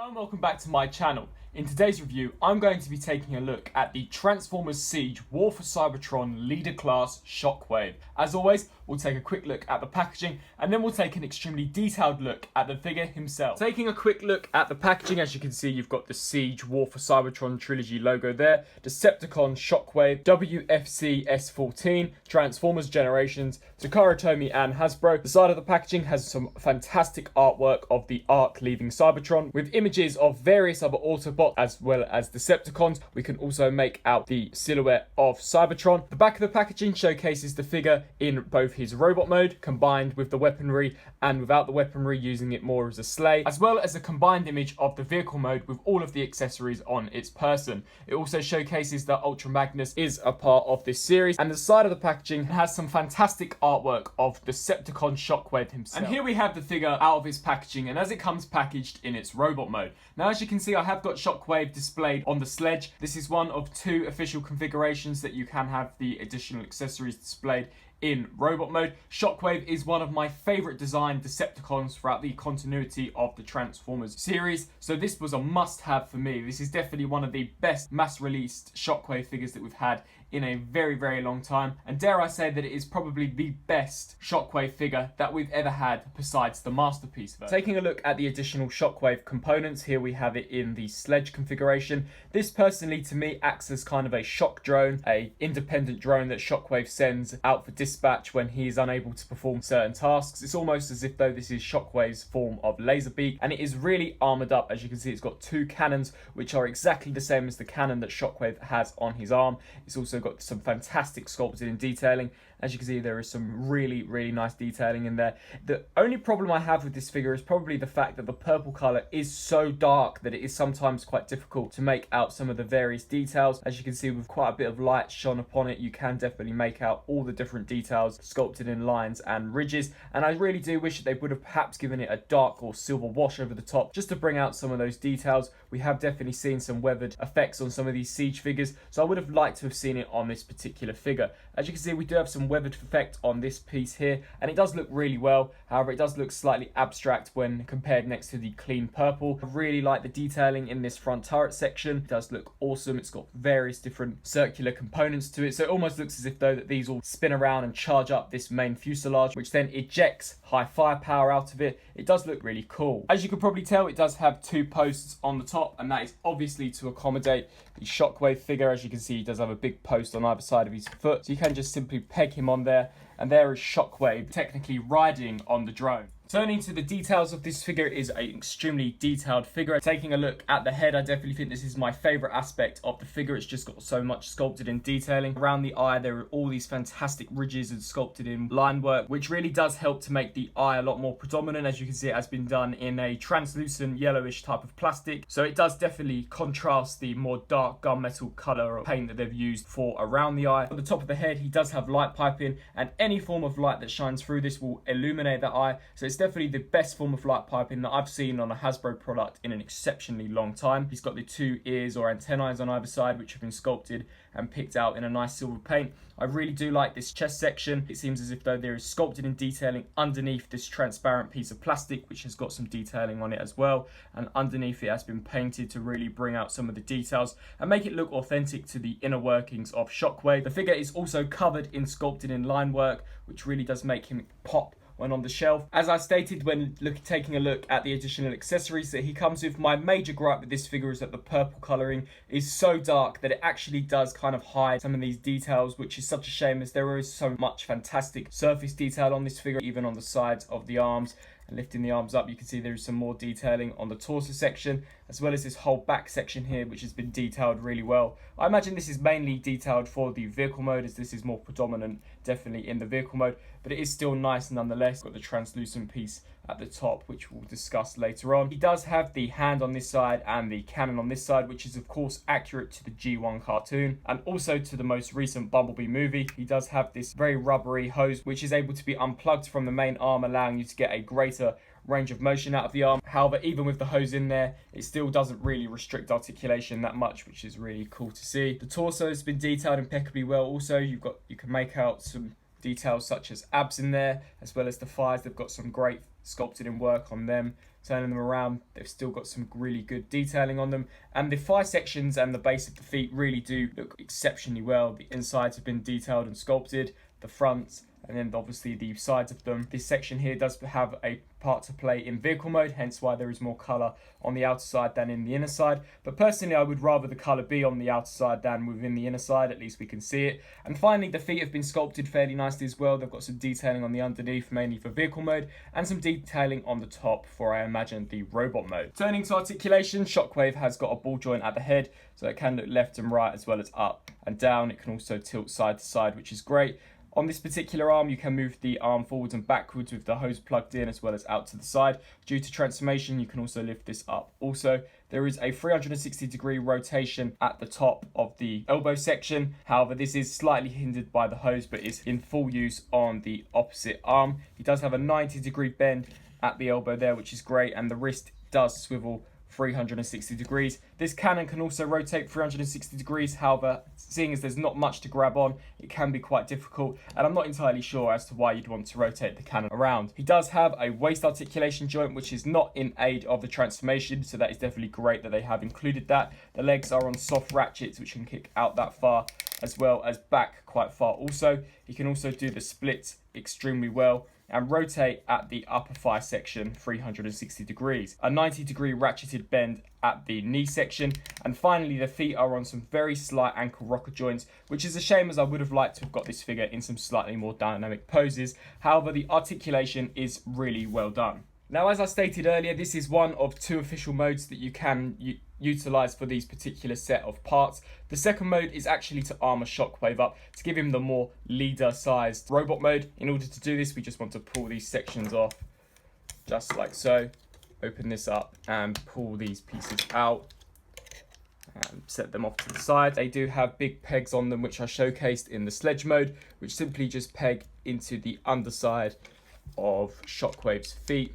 Hello and welcome back to my channel. In today's review, I'm going to be taking a look at the Transformers Siege War for Cybertron Leader Class Shockwave. As always, we'll take a quick look at the packaging and then we'll take an extremely detailed look at the figure himself. Taking a quick look at the packaging, as you can see, you've got the Siege War for Cybertron Trilogy logo there, Decepticon Shockwave, WFC S14, Transformers Generations, Takara Tomy and Hasbro. The side of the packaging has some fantastic artwork of the Ark leaving Cybertron with images of various other Autobots as well as Decepticons. We can also make out the silhouette of Cybertron. The back of the packaging showcases the figure in both his robot mode combined with the weaponry and without the weaponry, using it more as a sleigh, as well as a combined image of the vehicle mode with all of the accessories on its person. It also showcases that Ultra Magnus is a part of this series, and the side of the packaging has some fantastic artwork of Decepticon Shockwave himself. And here we have the figure out of its packaging, and as it comes packaged in its robot mode. Now, as you can see, I have got Shockwave displayed on the sledge. This is one of two official configurations that you can have the additional accessories displayed in robot mode. Shockwave is one of my favourite designed Decepticons throughout the continuity of the Transformers series, so this was a must-have for me. This is definitely one of the best mass-released Shockwave figures that we've had in a very, very long time, and dare I say that it is probably the best Shockwave figure that we've ever had besides the Masterpiece version. Taking a look at the additional Shockwave components, here we have it in the sledge configuration. This personally to me acts as kind of a shock drone, a independent drone that Shockwave sends out for dispatch when he is unable to perform certain tasks. It's almost as if though this is Shockwave's form of Laserbeak, and it is really armoured up. As you can see, it's got two cannons which are exactly the same as the cannon that Shockwave has on his arm. It's also got some fantastic sculpting and detailing. As you can see, there is some really, really nice detailing in there. The only problem I have with this figure is probably the fact that the purple colour is so dark that it is sometimes quite difficult to make out some of the various details. As you can see, with quite a bit of light shone upon it, you can definitely make out all the different details sculpted in lines and ridges. And I really do wish that they would have perhaps given it a dark or silver wash over the top just to bring out some of those details. We have definitely seen some weathered effects on some of these Siege figures, so I would have liked to have seen it on this particular figure. As you can see, we do have some weathered effect on this piece here, and it does look really well. However, it does look slightly abstract when compared next to the clean purple. I really like the detailing in this front turret section. It does look awesome. It's got various different circular components to it, so it almost looks as if though that these all spin around and charge up this main fuselage, which then ejects high firepower out of it. It does look really cool. As you can probably tell, it does have two posts on the top, and that is obviously to accommodate the Shockwave figure. As you can see, he does have a big post on either side of his foot, so you can just simply peg him on there, and there is Shockwave technically riding on the drone. Turning to the details of this figure, is an extremely detailed figure. Taking a look at the head, I definitely think this is my favourite aspect of the figure. It's just got so much sculpted in detailing. Around the eye, there are all these fantastic ridges and sculpted in line work, which really does help to make the eye a lot more predominant. As you can see, it has been done in a translucent yellowish type of plastic, so it does definitely contrast the more dark gunmetal colour or paint that they've used for around the eye. At the top of the head, he does have light piping, and any form of light that shines through this will illuminate that eye, so it's definitely the best form of light piping that I've seen on a Hasbro product in an exceptionally long time. He's got the two ears or antennae on either side, which have been sculpted and picked out in a nice silver paint. I really do like this chest section. It seems as if though there is sculpted in detailing underneath this transparent piece of plastic, which has got some detailing on it as well, and underneath it has been painted to really bring out some of the details and make it look authentic to the inner workings of Shockwave. The figure is also covered in sculpted in line work, which really does make him pop when on the shelf. As I stated when taking a look at the additional accessories that he comes with, my major gripe with this figure is that the purple colouring is so dark that it actually does kind of hide some of these details, which is such a shame, as there is so much fantastic surface detail on this figure, even on the sides of the arms. And lifting the arms up, you can see there is some more detailing on the torso section, as well as this whole back section here, which has been detailed really well. I imagine this is mainly detailed for the vehicle mode, as this is more predominant definitely in the vehicle mode, but it is still nice nonetheless. Got the translucent piece at the top, which we'll discuss later on. He does have the hand on this side and the cannon on this side, which is of course accurate to the G1 cartoon and also to the most recent Bumblebee movie. He does have this very rubbery hose, which is able to be unplugged from the main arm, allowing you to get a greater range of motion out of the arm. However, even with the hose in there, it still doesn't really restrict articulation that much, which is really cool to see. The torso has been detailed impeccably well. Also, you can make out some details such as abs in there, as well as the thighs. They've got some great sculpted in work on them. turning them around, they've still got some really good detailing on them. And the thigh sections and the base of the feet really do look exceptionally well. The insides have been detailed and sculpted, the fronts, and then obviously the sides of them. This section here does have a part to play in vehicle mode, hence why there is more colour on the outer side than in the inner side. But personally, I would rather the colour be on the outer side than within the inner side, at least we can see it. And finally, the feet have been sculpted fairly nicely as well. They've got some detailing on the underneath, mainly for vehicle mode, and some detailing on the top for, I imagine, the robot mode. Turning to articulation, Shockwave has got a ball joint at the head, so it can look left and right as well as up and down. It can also tilt side to side, which is great. On this particular arm, you can move the arm forwards and backwards with the hose plugged in as well as out to the side. Due to transformation, you can also lift this up. Also, there is a 360-degree rotation at the top of the elbow section. However, this is slightly hindered by the hose, but is in full use on the opposite arm. He does have a 90-degree bend at the elbow there, which is great, and the wrist does swivel 360 degrees. This cannon can also rotate 360 degrees. However, seeing as there's not much to grab on, it can be quite difficult, and I'm not entirely sure as to why you'd want to rotate the cannon around. He does have a waist articulation joint, which is not in aid of the transformation, so that is definitely great that they have included that. The legs are on soft ratchets, which can kick out that far, as well as back quite far also. He can also do the split extremely well and rotate at the upper thigh section 360 degrees. A 90-degree ratcheted bend at the knee section. And finally, the feet are on some very slight ankle rocker joints, which is a shame as I would have liked to have got this figure in some slightly more dynamic poses. However, the articulation is really well done. Now, as I stated earlier, this is one of 2 official modes that you can utilize for these particular set of parts. The second mode is actually to armor Shockwave up to give him the more leader-sized robot mode. In order to do this, we just want to pull these sections off, just like so. Open this up and pull these pieces out and set them off to the side. They do have big pegs on them, which are showcased in the sledge mode, which simply just peg into the underside of Shockwave's feet.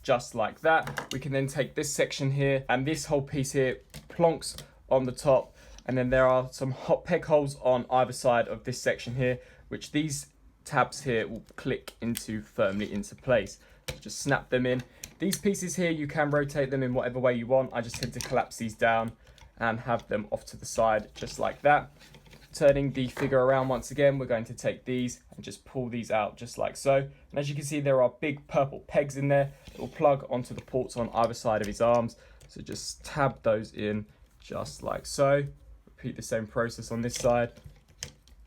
Just like that. We can then take this section here, and this whole piece here plonks on the top, and then there are some hot peg holes on either side of this section here, which these tabs here will click into firmly into place. Just snap them in. These pieces here, you can rotate them in whatever way you want. I just tend to collapse these down and have them off to the side just like that. Turning the figure around once again, we're going to take these and just pull these out just like so. And as you can see, there are big purple pegs in there that will plug onto the ports on either side of his arms. So just tab those in just like so. Repeat the same process on this side.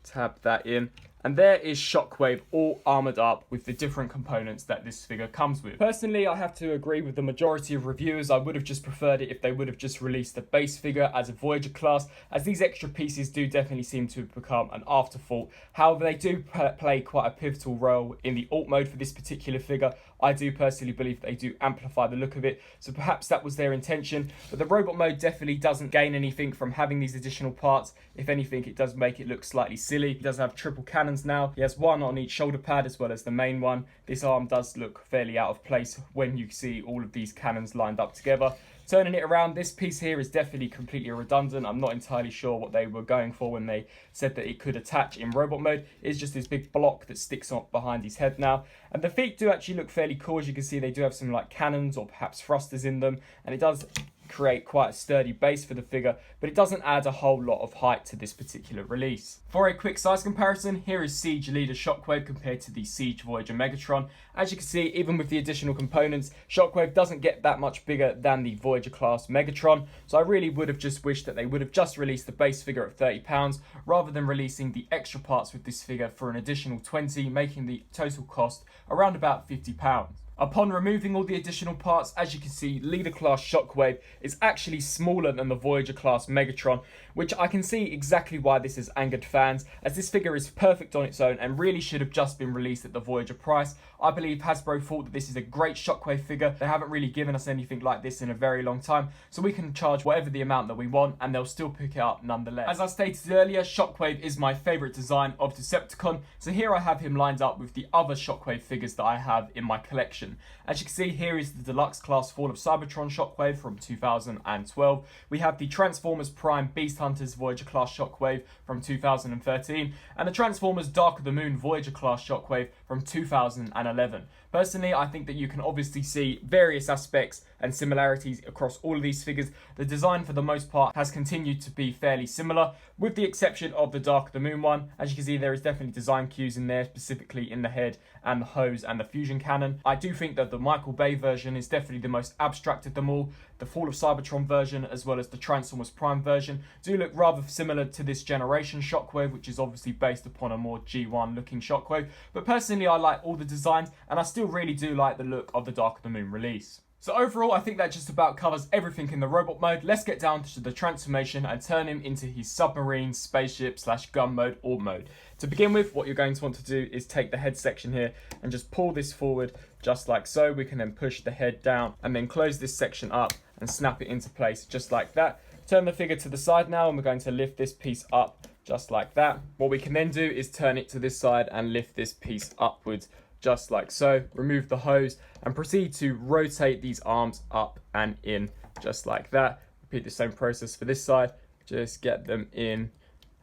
Tab that in. And there is Shockwave all armoured up with the different components that this figure comes with. Personally, I have to agree with the majority of reviewers. I would have just preferred it if they would have just released the base figure as a Voyager class, as these extra pieces do definitely seem to have become an afterthought. However, they do play quite a pivotal role in the alt mode for this particular figure. I do personally believe they do amplify the look of it, so perhaps that was their intention. But the robot mode definitely doesn't gain anything from having these additional parts. If anything, it does make it look slightly silly. He does have triple cannons now. He has one on each shoulder pad as well as the main one. This arm does look fairly out of place when you see all of these cannons lined up together. Turning it around, this piece here is definitely completely redundant. I'm not entirely sure what they were going for when they said that it could attach in robot mode. It's just this big block that sticks up behind his head now. And the feet do actually look fairly cool. As you can see, they do have some like cannons or perhaps thrusters in them. And it does create quite a sturdy base for the figure, but it doesn't add a whole lot of height to this particular release. For a quick size comparison, here is Siege Leader Shockwave compared to the Siege Voyager Megatron. As you can see, even with the additional components, Shockwave doesn't get that much bigger than the Voyager class Megatron, so I really would have just wished that they would have just released the base figure at £30 rather than releasing the extra parts with this figure for an additional 20, making the total cost around about £50. Upon removing all the additional parts, as you can see, Leader class Shockwave is actually smaller than the Voyager class Megatron, which I can see exactly why this has angered fans, as this figure is perfect on its own and really should have just been released at the Voyager price. I believe Hasbro thought that this is a great Shockwave figure. They haven't really given us anything like this in a very long time, so we can charge whatever the amount that we want and they'll still pick it up nonetheless. As I stated earlier, Shockwave is my favourite design of Decepticon, so here I have him lined up with the other Shockwave figures that I have in my collection. As you can see, here is the Deluxe Class Fall of Cybertron Shockwave from 2012. We have the Transformers Prime Beast Hunters Voyager Class Shockwave from 2013, and the Transformers Dark of the Moon Voyager Class Shockwave from 2011. Personally, I think that you can obviously see various aspects and similarities across all of these figures. The design for the most part has continued to be fairly similar, with the exception of the Dark of the Moon one. As you can see, there is definitely design cues in there, specifically in the head and the hose and the fusion cannon. I do think that the Michael Bay version is definitely the most abstract of them all. The Fall of Cybertron version, as well as the Transformers Prime version, do look rather similar to this generation Shockwave, which is obviously based upon a more G1 looking Shockwave. But personally, I like all the designs, and I still really do like the look of the Dark of the Moon release. So overall, I think that just about covers everything in the robot mode. Let's get down to the transformation and turn him into his submarine, spaceship / gun mode, orb mode. To begin with, what you're going to want to do is take the head section here and just pull this forward just like so. We can then push the head down and then close this section up and snap it into place just like that. Turn the figure to the side now, and we're going to lift this piece up just like that. What we can then do is turn it to this side and lift this piece upwards just like so. Remove the hose and proceed to rotate these arms up and in just like that. Repeat the same process for this side. Just get them in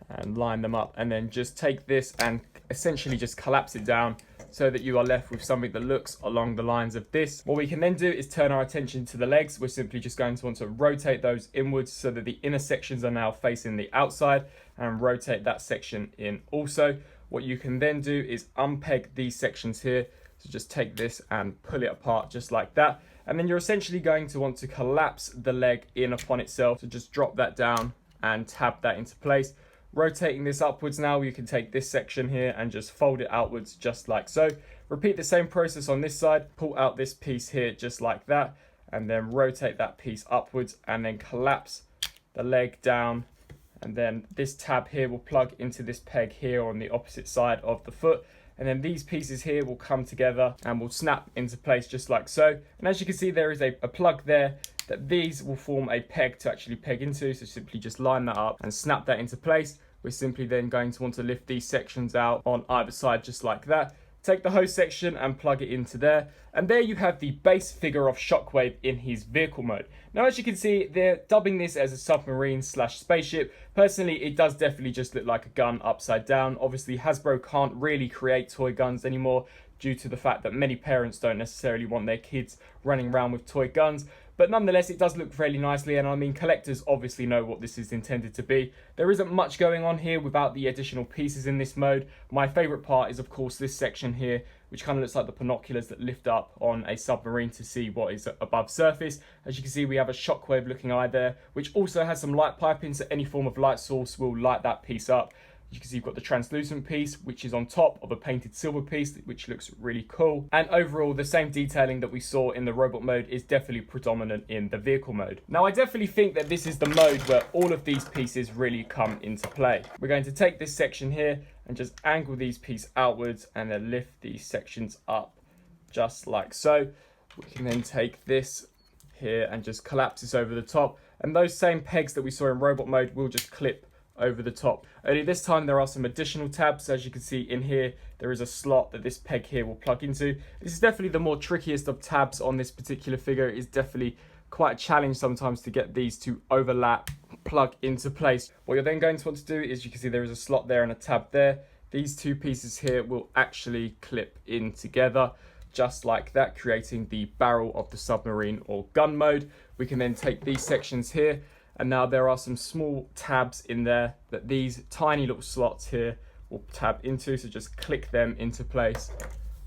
and line them up, and then just take this and essentially just collapse it down so that you are left with something that looks along the lines of this. What we can then do is turn our attention to the legs. We're simply just going to want to rotate those inwards so that the inner sections are now facing the outside, and rotate that section in also. What you can then do is unpeg these sections here. So just take this and pull it apart just like that. And then you're essentially going to want to collapse the leg in upon itself. So just drop that down and tab that into place. Rotating this upwards now, you can take this section here and just fold it outwards just like so. Repeat the same process on this side. Pull out this piece here just like that, and then rotate that piece upwards, and then collapse the leg down. And then this tab here will plug into this peg here on the opposite side of the foot. And then these pieces here will come together and will snap into place just like so. And as you can see, there is a plug there that these will form a peg to actually peg into. So simply just line that up and snap that into place. We're simply then going to want to lift these sections out on either side just like that. Take the hose section and plug it into there. And there you have the base figure of Shockwave in his vehicle mode. Now, as you can see, they're dubbing this as a submarine / spaceship. Personally, it does definitely just look like a gun upside down. Obviously, Hasbro can't really create toy guns anymore due to the fact that many parents don't necessarily want their kids running around with toy guns. But nonetheless, it does look fairly nicely, and I mean, collectors obviously know what this is intended to be. There isn't much going on here without the additional pieces in this mode. My favourite part is, of course, this section here, which kind of looks like the binoculars that lift up on a submarine to see what is above surface. As you can see, we have a Shockwave looking eye there, which also has some light piping, so any form of light source will light that piece up. You can see you've got the translucent piece, which is on top of a painted silver piece, which looks really cool. And overall, the same detailing that we saw in the robot mode is definitely predominant in the vehicle mode. Now, I definitely think that this is the mode where all of these pieces really come into play. We're going to take this section here and just angle these pieces outwards and then lift these sections up just like so. We can then take this here and just collapse this over the top. And those same pegs that we saw in robot mode will just clip over the top. Only this time there are some additional tabs. As you can see in here, there is a slot that this peg here will plug into. This is definitely the more trickiest of tabs on this particular figure. It is definitely quite a challenge sometimes to get these to overlap, plug into place. What you're then going to want to do is, you can see there is a slot there and a tab there. These two pieces here will actually clip in together just like that, creating the barrel of the submarine or gun mode. We can then take these sections here, and now there are some small tabs in there that these tiny little slots here will tab into. So just click them into place,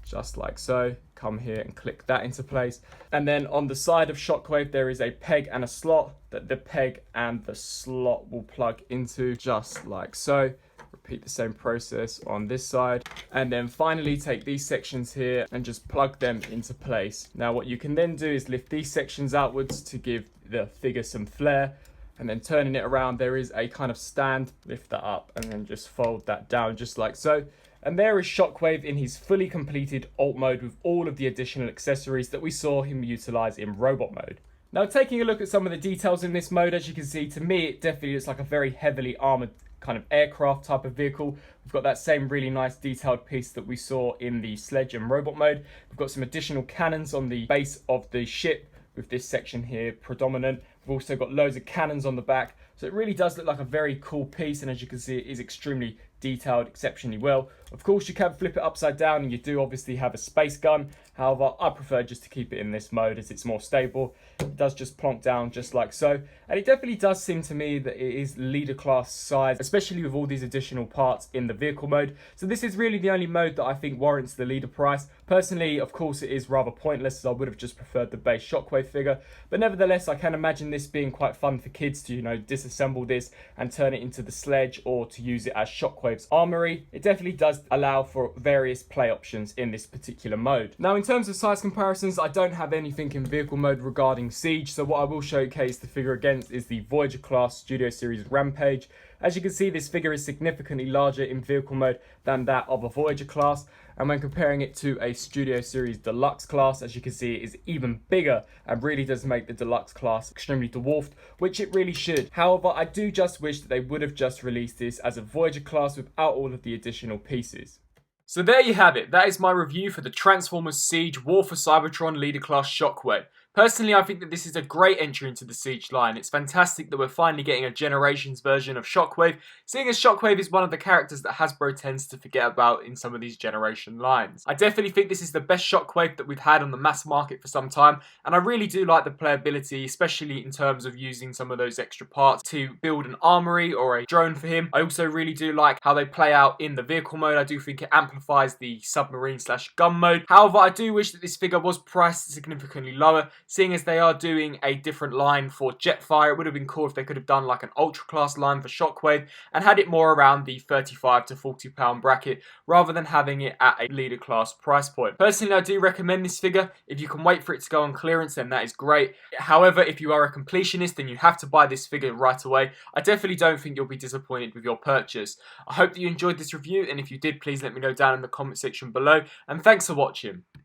just like so. Come here and click that into place. And then on the side of Shockwave, there is a peg and a slot that the peg and the slot will plug into, just like so. Repeat the same process on this side. And then finally take these sections here and just plug them into place. Now what you can then do is lift these sections outwards to give the figure some flair. And then turning it around, there is a kind of stand. Lift that up and then just fold that down just like so. And there is Shockwave in his fully completed alt mode with all of the additional accessories that we saw him utilize in robot mode. Now, taking a look at some of the details in this mode, as you can see, to me it definitely looks like a very heavily armored kind of aircraft type of vehicle. We've got that same really nice detailed piece that we saw in the sledge and robot mode. We've got some additional cannons on the base of the ship with this section here predominant. We've also got loads of cannons on the back. So it really does look like a very cool piece, and as you can see, it is extremely detailed exceptionally well. Of course, you can flip it upside down and you do obviously have a space gun. However, I prefer just to keep it in this mode as it's more stable. It does just plonk down just like so. And it definitely does seem to me that it is leader class size, especially with all these additional parts in the vehicle mode. So this is really the only mode that I think warrants the leader price. Personally, of course, it is rather pointless as I would have just preferred the base Shockwave figure. But nevertheless, I can imagine this being quite fun for kids to, disassemble this and turn it into the sledge or to use it as Shockwave's armory. It definitely does allow for various play options in this particular mode. Now, in terms of size comparisons, I don't have anything in vehicle mode regarding Siege, so what I will showcase the figure against is the Voyager class Studio Series Rampage. As you can see, this figure is significantly larger in vehicle mode than that of a Voyager class, and when comparing it to a Studio Series Deluxe class, as you can see, it is even bigger and really does make the Deluxe class extremely dwarfed, which it really should. However, I do just wish that they would have just released this as a Voyager class without all of the additional pieces. So there you have it. That is my review for the Transformers Siege War for Cybertron Leader Class Shockwave. Personally, I think that this is a great entry into the Siege line. It's fantastic that we're finally getting a Generations version of Shockwave, seeing as Shockwave is one of the characters that Hasbro tends to forget about in some of these Generation lines. I definitely think this is the best Shockwave that we've had on the mass market for some time, and I really do like the playability, especially in terms of using some of those extra parts to build an armory or a drone for him. I also really do like how they play out in the vehicle mode. I do think it amplifies the submarine/gun mode. However, I do wish that this figure was priced significantly lower, seeing as they are doing a different line for Jetfire. It would have been cool if they could have done like an Ultra class line for Shockwave and had it more around the £35 to £40 bracket rather than having it at a leader class price point. Personally, I do recommend this figure. If you can wait for it to go on clearance, then that is great. However, if you are a completionist, then you have to buy this figure right away. I definitely don't think you'll be disappointed with your purchase. I hope that you enjoyed this review, and if you did, please let me know down in the comment section below, and thanks for watching.